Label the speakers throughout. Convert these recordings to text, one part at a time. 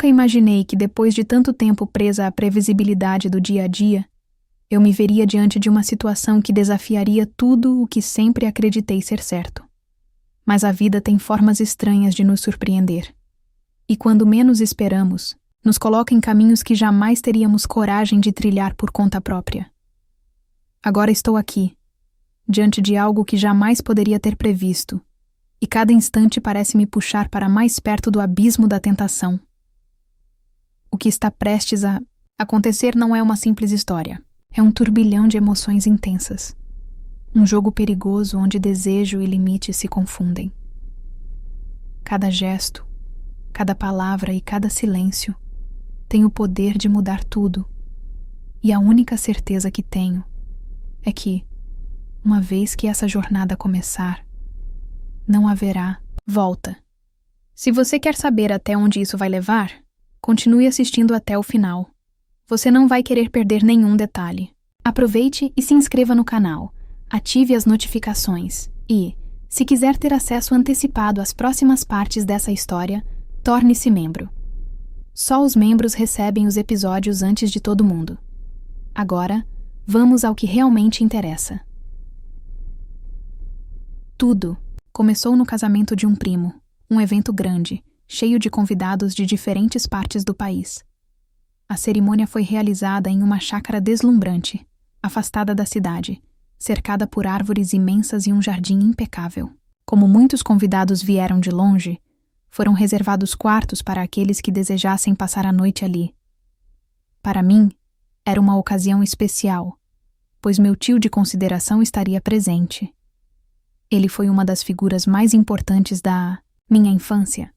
Speaker 1: Nunca imaginei que depois de tanto tempo presa à previsibilidade do dia a dia, eu me veria diante de uma situação que desafiaria tudo o que sempre acreditei ser certo. Mas a vida tem formas estranhas de nos surpreender. E quando menos esperamos, nos coloca em caminhos que jamais teríamos coragem de trilhar por conta própria. Agora estou aqui, diante de algo que jamais poderia ter previsto, e cada instante parece me puxar para mais perto do abismo da tentação. O que está prestes a acontecer não é uma simples história. É um turbilhão de emoções intensas. Um jogo perigoso onde desejo e limite se confundem. Cada gesto, cada palavra e cada silêncio tem o poder de mudar tudo. E a única certeza que tenho é que, uma vez que essa jornada começar, não haverá volta. Se você quer saber até onde isso vai levar, continue assistindo até o final. Você não vai querer perder nenhum detalhe. Aproveite e se inscreva no canal, ative as notificações e, se quiser ter acesso antecipado às próximas partes dessa história, torne-se membro. Só os membros recebem os episódios antes de todo mundo. Agora, vamos ao que realmente interessa. Tudo começou no casamento de um primo, um evento grande, cheio de convidados de diferentes partes do país. A cerimônia foi realizada em uma chácara deslumbrante, afastada da cidade, cercada por árvores imensas e um jardim impecável. Como muitos convidados vieram de longe, foram reservados quartos para aqueles que desejassem passar a noite ali. Para mim, era uma ocasião especial, pois meu tio de consideração estaria presente. Ele foi uma das figuras mais importantes da minha infância,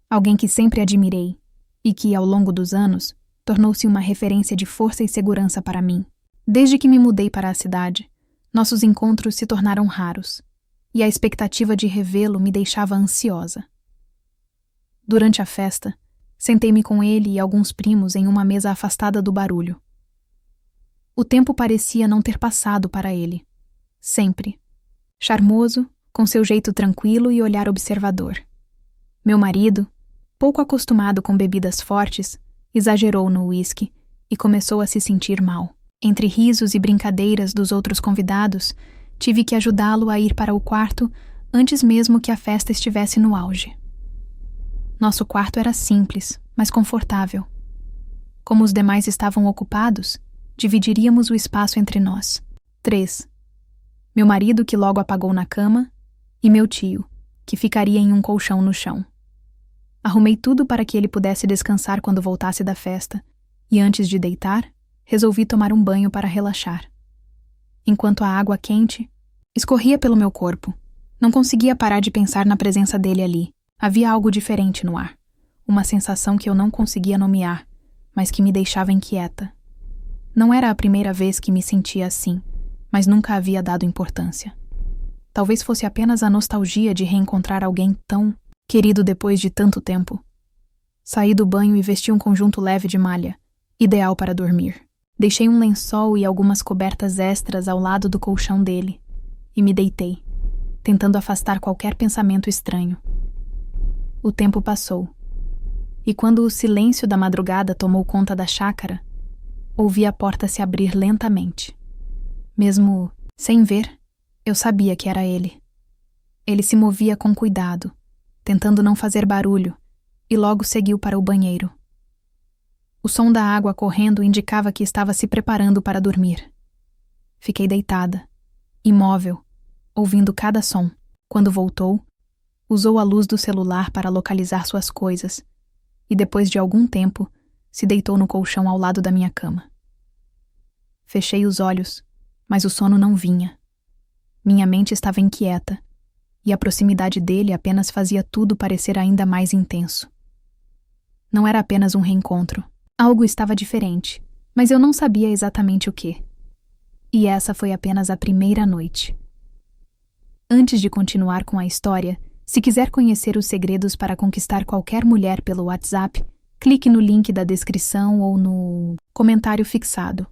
Speaker 1: alguém que sempre admirei e que, ao longo dos anos, tornou-se uma referência de força e segurança para mim. Desde que me mudei para a cidade, nossos encontros se tornaram raros, e a expectativa de revê-lo me deixava ansiosa. Durante a festa, sentei-me com ele e alguns primos em uma mesa afastada do barulho. O tempo parecia não ter passado para ele. Sempre. Charmoso, com seu jeito tranquilo e olhar observador. Meu marido, pouco acostumado com bebidas fortes, exagerou no uísque e começou a se sentir mal. Entre risos e brincadeiras dos outros convidados, tive que ajudá-lo a ir para o quarto antes mesmo que a festa estivesse no auge. Nosso quarto era simples, mas confortável. Como os demais estavam ocupados, dividiríamos o espaço entre nós. 3. Meu marido, que logo apagou na cama, e meu tio, que ficaria em um colchão no chão. Arrumei tudo para que ele pudesse descansar quando voltasse da festa, e antes de deitar, resolvi tomar um banho para relaxar. Enquanto a água quente escorria pelo meu corpo, não conseguia parar de pensar na presença dele ali. Havia algo diferente no ar, uma sensação que eu não conseguia nomear, mas que me deixava inquieta. Não era a primeira vez que me sentia assim, mas nunca havia dado importância. Talvez fosse apenas a nostalgia de reencontrar alguém tão querido depois de tanto tempo. Saí do banho e vesti um conjunto leve de malha, ideal para dormir. Deixei um lençol e algumas cobertas extras ao lado do colchão dele, e me deitei, tentando afastar qualquer pensamento estranho. O tempo passou, e quando o silêncio da madrugada tomou conta da chácara, ouvi a porta se abrir lentamente. Mesmo sem ver, eu sabia que era ele. Ele se movia com cuidado, tentando não fazer barulho, e logo seguiu para o banheiro. O som da água correndo indicava que estava se preparando para dormir. Fiquei deitada, imóvel, ouvindo cada som. Quando voltou, usou a luz do celular para localizar suas coisas, e depois de algum tempo, se deitou no colchão ao lado da minha cama. Fechei os olhos, mas o sono não vinha. Minha mente estava inquieta, e a proximidade dele apenas fazia tudo parecer ainda mais intenso. Não era apenas um reencontro. Algo estava diferente, mas eu não sabia exatamente o que. E essa foi apenas a primeira noite. Antes de continuar com a história, se quiser conhecer os segredos para conquistar qualquer mulher pelo WhatsApp, clique no link da descrição ou no comentário fixado.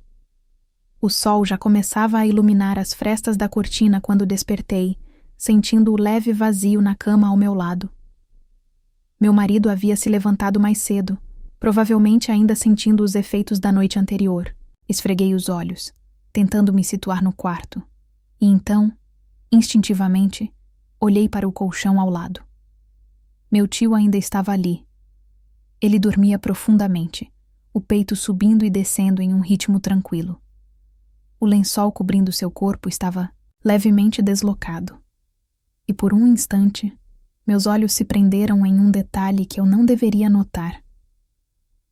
Speaker 1: O sol já começava a iluminar as frestas da cortina quando despertei, sentindo o leve vazio na cama ao meu lado. Meu marido havia se levantado mais cedo, provavelmente ainda sentindo os efeitos da noite anterior. Esfreguei os olhos, tentando me situar no quarto, e então, instintivamente, olhei para o colchão ao lado. Meu tio ainda estava ali. Ele dormia profundamente, o peito subindo e descendo em um ritmo tranquilo. O lençol cobrindo seu corpo estava levemente deslocado. E por um instante, meus olhos se prenderam em um detalhe que eu não deveria notar.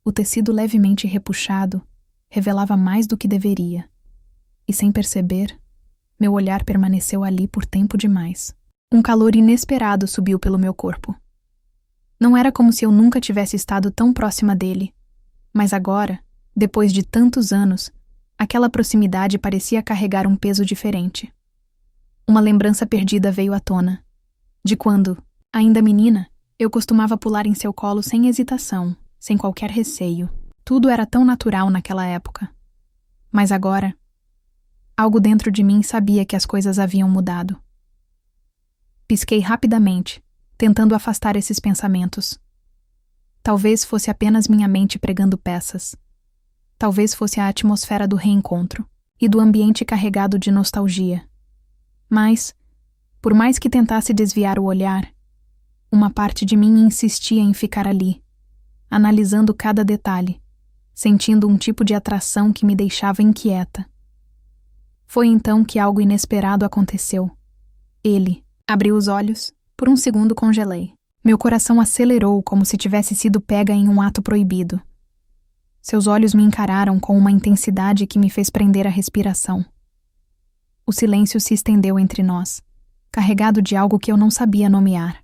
Speaker 1: O tecido levemente repuxado revelava mais do que deveria, e sem perceber, meu olhar permaneceu ali por tempo demais. Um calor inesperado subiu pelo meu corpo. Não era como se eu nunca tivesse estado tão próxima dele, mas agora, depois de tantos anos, aquela proximidade parecia carregar um peso diferente. Uma lembrança perdida veio à tona, de quando, ainda menina, eu costumava pular em seu colo sem hesitação, sem qualquer receio. Tudo era tão natural naquela época. Mas agora, algo dentro de mim sabia que as coisas haviam mudado. Pisquei rapidamente, tentando afastar esses pensamentos. Talvez fosse apenas minha mente pregando peças. Talvez fosse a atmosfera do reencontro e do ambiente carregado de nostalgia. Mas, por mais que tentasse desviar o olhar, uma parte de mim insistia em ficar ali, analisando cada detalhe, sentindo um tipo de atração que me deixava inquieta. Foi então que algo inesperado aconteceu. Ele abriu os olhos, por um segundo congelei. Meu coração acelerou como se tivesse sido pega em um ato proibido. Seus olhos me encararam com uma intensidade que me fez prender a respiração. O silêncio se estendeu entre nós, carregado de algo que eu não sabia nomear.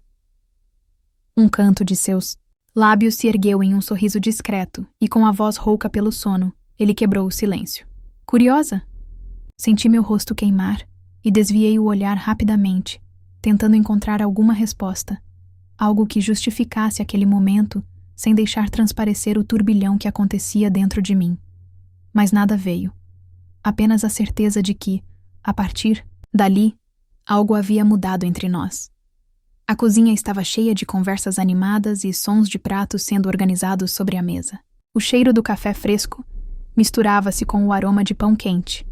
Speaker 1: Um canto de seus lábios se ergueu em um sorriso discreto e com a voz rouca pelo sono, ele quebrou o silêncio. Curiosa? Senti meu rosto queimar e desviei o olhar rapidamente, tentando encontrar alguma resposta, algo que justificasse aquele momento sem deixar transparecer o turbilhão que acontecia dentro de mim. Mas nada veio. Apenas a certeza de que, a partir dali, algo havia mudado entre nós. A cozinha estava cheia de conversas animadas e sons de pratos sendo organizados sobre a mesa. O cheiro do café fresco misturava-se com o aroma de pão quente,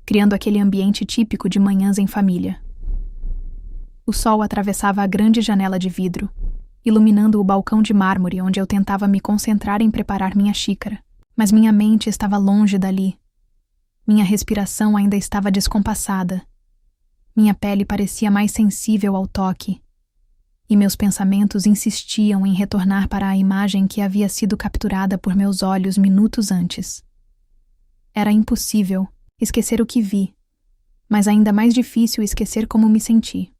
Speaker 1: criando aquele ambiente típico de manhãs em família. O sol atravessava a grande janela de vidro, iluminando o balcão de mármore onde eu tentava me concentrar em preparar minha xícara, mas minha mente estava longe dali. Minha respiração ainda estava descompassada. Minha pele parecia mais sensível ao toque, e meus pensamentos insistiam em retornar para a imagem que havia sido capturada por meus olhos minutos antes. Era impossível esquecer o que vi, mas ainda mais difícil esquecer como me senti.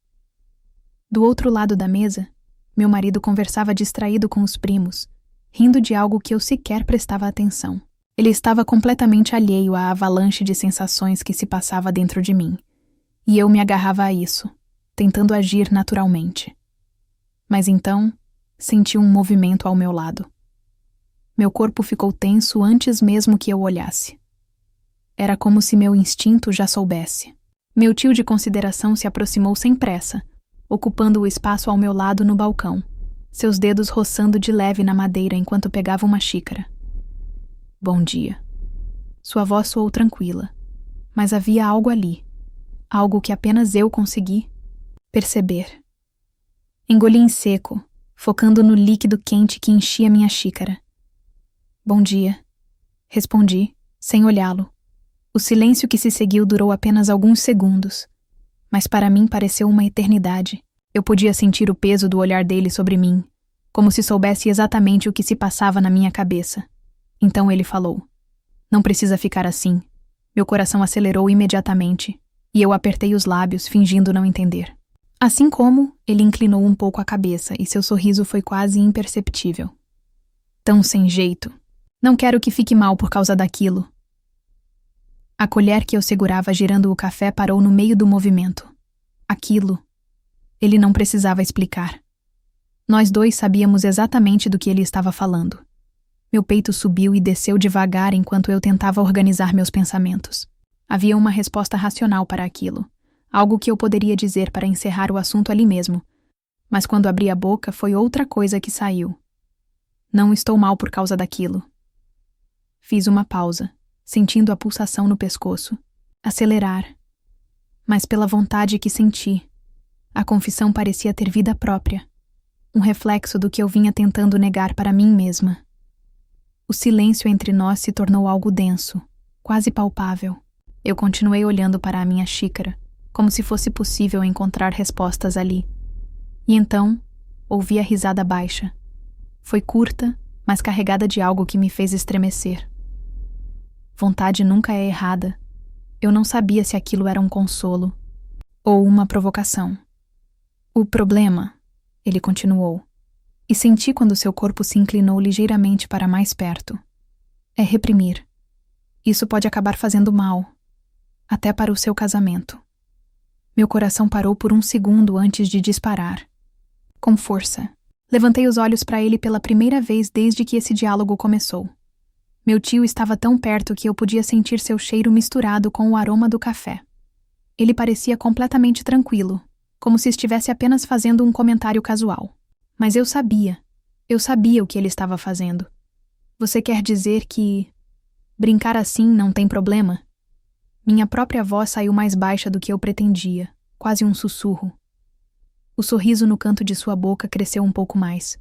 Speaker 1: Do outro lado da mesa, meu marido conversava distraído com os primos, rindo de algo que eu sequer prestava atenção. Ele estava completamente alheio à avalanche de sensações que se passava dentro de mim, e eu me agarrava a isso, tentando agir naturalmente. Mas então, senti um movimento ao meu lado. Meu corpo ficou tenso antes mesmo que eu olhasse. Era como se meu instinto já soubesse. Meu tio de consideração se aproximou sem pressa, ocupando o espaço ao meu lado no balcão, seus dedos roçando de leve na madeira enquanto pegava uma xícara. Bom dia. Sua voz soou tranquila, mas havia algo ali, algo que apenas eu consegui perceber. Engoli em seco, focando no líquido quente que enchia minha xícara. Bom dia, respondi, sem olhá-lo. O silêncio que se seguiu durou apenas alguns segundos, mas para mim pareceu uma eternidade. Eu podia sentir o peso do olhar dele sobre mim, como se soubesse exatamente o que se passava na minha cabeça. Então ele falou: "Não precisa ficar assim." Meu coração acelerou imediatamente, e eu apertei os lábios, fingindo não entender. Assim como, ele inclinou um pouco a cabeça e seu sorriso foi quase imperceptível. Tão sem jeito. Não quero que fique mal por causa daquilo. A colher que eu segurava girando o café parou no meio do movimento. Aquilo. Ele não precisava explicar. Nós dois sabíamos exatamente do que ele estava falando. Meu peito subiu e desceu devagar enquanto eu tentava organizar meus pensamentos. Havia uma resposta racional para aquilo. Algo que eu poderia dizer para encerrar o assunto ali mesmo. Mas quando abri a boca, foi outra coisa que saiu. Não estou mal por causa daquilo. Fiz uma pausa, sentindo a pulsação no pescoço, acelerar. Mas pela vontade que senti, a confissão parecia ter vida própria, um reflexo do que eu vinha tentando negar para mim mesma. O silêncio entre nós se tornou algo denso, quase palpável. Eu continuei olhando para a minha xícara, como se fosse possível encontrar respostas ali. E então, ouvi a risada baixa. Foi curta, mas carregada de algo que me fez estremecer. Vontade nunca é errada. Eu não sabia se aquilo era um consolo ou uma provocação. O problema, ele continuou, e senti quando seu corpo se inclinou ligeiramente para mais perto, é reprimir. Isso pode acabar fazendo mal, até para o seu casamento. Meu coração parou por um segundo antes de disparar. Com força, levantei os olhos para ele pela primeira vez desde que esse diálogo começou. Meu tio estava tão perto que eu podia sentir seu cheiro misturado com o aroma do café. Ele parecia completamente tranquilo, como se estivesse apenas fazendo um comentário casual. Mas eu sabia o que ele estava fazendo. Você quer dizer que brincar assim não tem problema? Minha própria voz saiu mais baixa do que eu pretendia, quase um sussurro. O sorriso no canto de sua boca cresceu um pouco mais.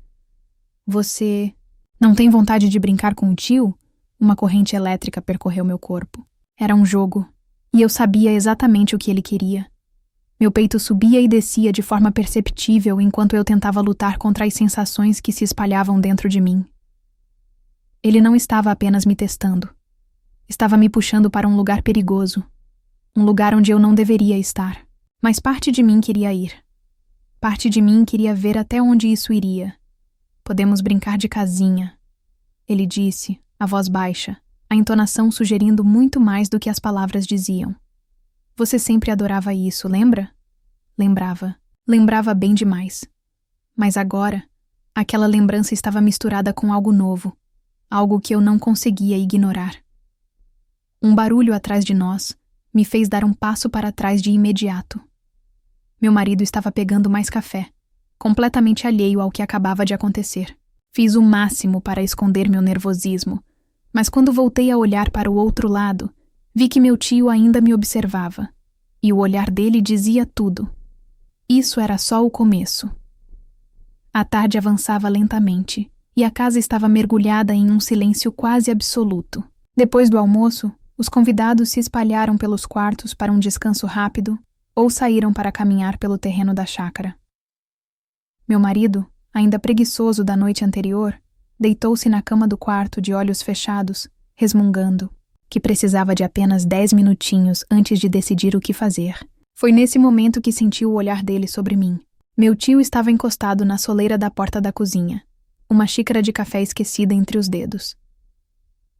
Speaker 1: Você não tem vontade de brincar com o tio? Uma corrente elétrica percorreu meu corpo. Era um jogo, e eu sabia exatamente o que ele queria. Meu peito subia e descia de forma perceptível enquanto eu tentava lutar contra as sensações que se espalhavam dentro de mim. Ele não estava apenas me testando. Estava me puxando para um lugar perigoso. Um lugar onde eu não deveria estar. Mas parte de mim queria ir. Parte de mim queria ver até onde isso iria. Podemos brincar de casinha, ele disse, a voz baixa, a entonação sugerindo muito mais do que as palavras diziam. Você sempre adorava isso, lembra? Lembrava. Lembrava bem demais. Mas agora, aquela lembrança estava misturada com algo novo, algo que eu não conseguia ignorar. Um barulho atrás de nós me fez dar um passo para trás de imediato. Meu marido estava pegando mais café, completamente alheio ao que acabava de acontecer. Fiz o máximo para esconder meu nervosismo, mas quando voltei a olhar para o outro lado, vi que meu tio ainda me observava, e o olhar dele dizia tudo. Isso era só o começo. A tarde avançava lentamente, e a casa estava mergulhada em um silêncio quase absoluto. Depois do almoço, os convidados se espalharam pelos quartos para um descanso rápido ou saíram para caminhar pelo terreno da chácara. Meu marido, ainda preguiçoso da noite anterior, deitou-se na cama do quarto de olhos fechados, resmungando, que precisava de apenas 10 minutinhos antes de decidir o que fazer. Foi nesse momento que senti o olhar dele sobre mim. Meu tio estava encostado na soleira da porta da cozinha, uma xícara de café esquecida entre os dedos.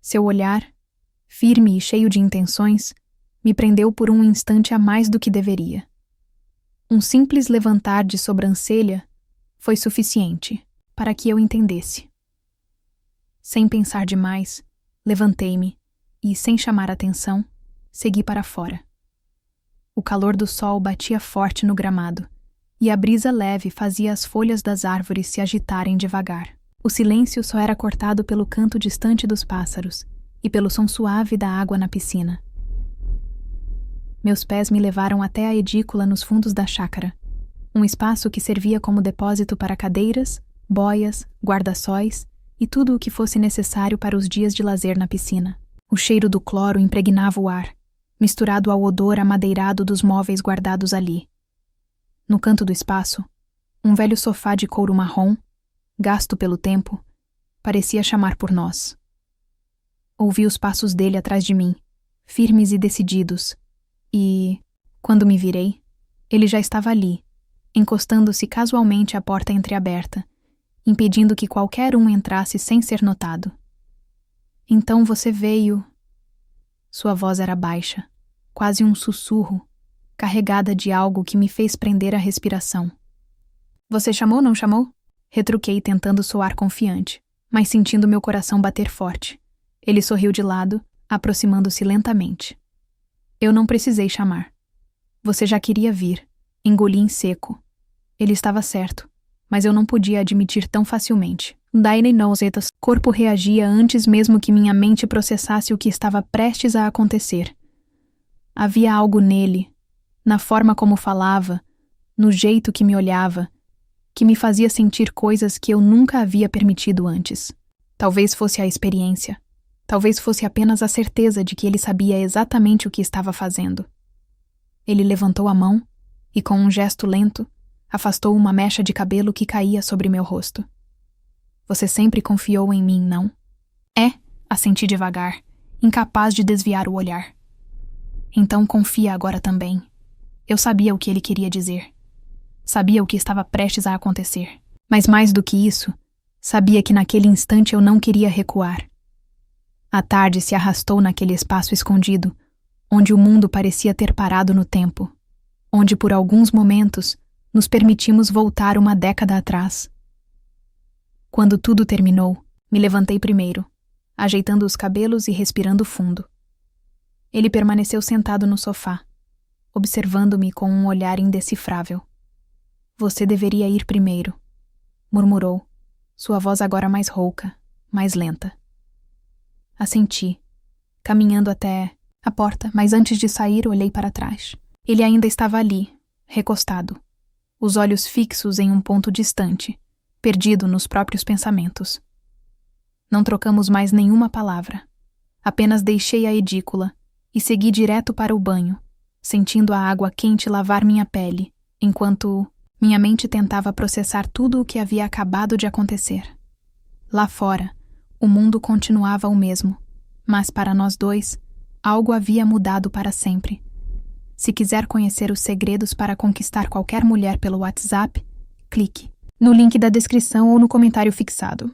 Speaker 1: Seu olhar, firme e cheio de intenções, me prendeu por um instante a mais do que deveria. Um simples levantar de sobrancelha foi suficiente para que eu entendesse. Sem pensar demais, levantei-me e, sem chamar atenção, segui para fora. O calor do sol batia forte no gramado, e a brisa leve fazia as folhas das árvores se agitarem devagar. O silêncio só era cortado pelo canto distante dos pássaros e pelo som suave da água na piscina. Meus pés me levaram até a edícula nos fundos da chácara, um espaço que servia como depósito para cadeiras, boias, guarda-sóis e tudo o que fosse necessário para os dias de lazer na piscina. O cheiro do cloro impregnava o ar, misturado ao odor amadeirado dos móveis guardados ali. No canto do espaço, um velho sofá de couro marrom, gasto pelo tempo, parecia chamar por nós. Ouvi os passos dele atrás de mim, firmes e decididos, e, quando me virei, ele já estava ali, encostando-se casualmente à porta entreaberta, impedindo que qualquer um entrasse sem ser notado. Então você veio... Sua voz era baixa, quase um sussurro, carregada de algo que me fez prender a respiração. Você chamou, não chamou? Retruquei tentando soar confiante, mas sentindo meu coração bater forte. Ele sorriu de lado, aproximando-se lentamente. Eu não precisei chamar. Você já queria vir. Engoli em seco. Ele estava certo, mas eu não podia admitir tão facilmente. Daine Nausetas, corpo reagia antes mesmo que minha mente processasse o que estava prestes a acontecer. Havia algo nele, na forma como falava, no jeito que me olhava, que me fazia sentir coisas que eu nunca havia permitido antes. Talvez fosse a experiência. Talvez fosse apenas a certeza de que ele sabia exatamente o que estava fazendo. Ele levantou a mão e, com um gesto lento, afastou uma mecha de cabelo que caía sobre meu rosto. Você sempre confiou em mim, não? É, assenti devagar, incapaz de desviar o olhar. Então confia agora também. Eu sabia o que ele queria dizer. Sabia o que estava prestes a acontecer. Mas mais do que isso, sabia que naquele instante eu não queria recuar. A tarde se arrastou naquele espaço escondido, onde o mundo parecia ter parado no tempo, onde por alguns momentos nos permitimos voltar uma década atrás. Quando tudo terminou, me levantei primeiro, ajeitando os cabelos e respirando fundo. Ele permaneceu sentado no sofá, observando-me com um olhar indecifrável. Você deveria ir primeiro, murmurou, sua voz agora mais rouca, mais lenta. Assenti, caminhando até a porta, mas antes de sair olhei para trás. Ele ainda estava ali, recostado, os olhos fixos em um ponto distante, perdido nos próprios pensamentos. Não trocamos mais nenhuma palavra. Apenas deixei a edícula e segui direto para o banho, sentindo a água quente lavar minha pele, enquanto minha mente tentava processar tudo o que havia acabado de acontecer. Lá fora, o mundo continuava o mesmo, mas para nós dois, algo havia mudado para sempre. Se quiser conhecer os segredos para conquistar qualquer mulher pelo WhatsApp, clique no link da descrição ou no comentário fixado.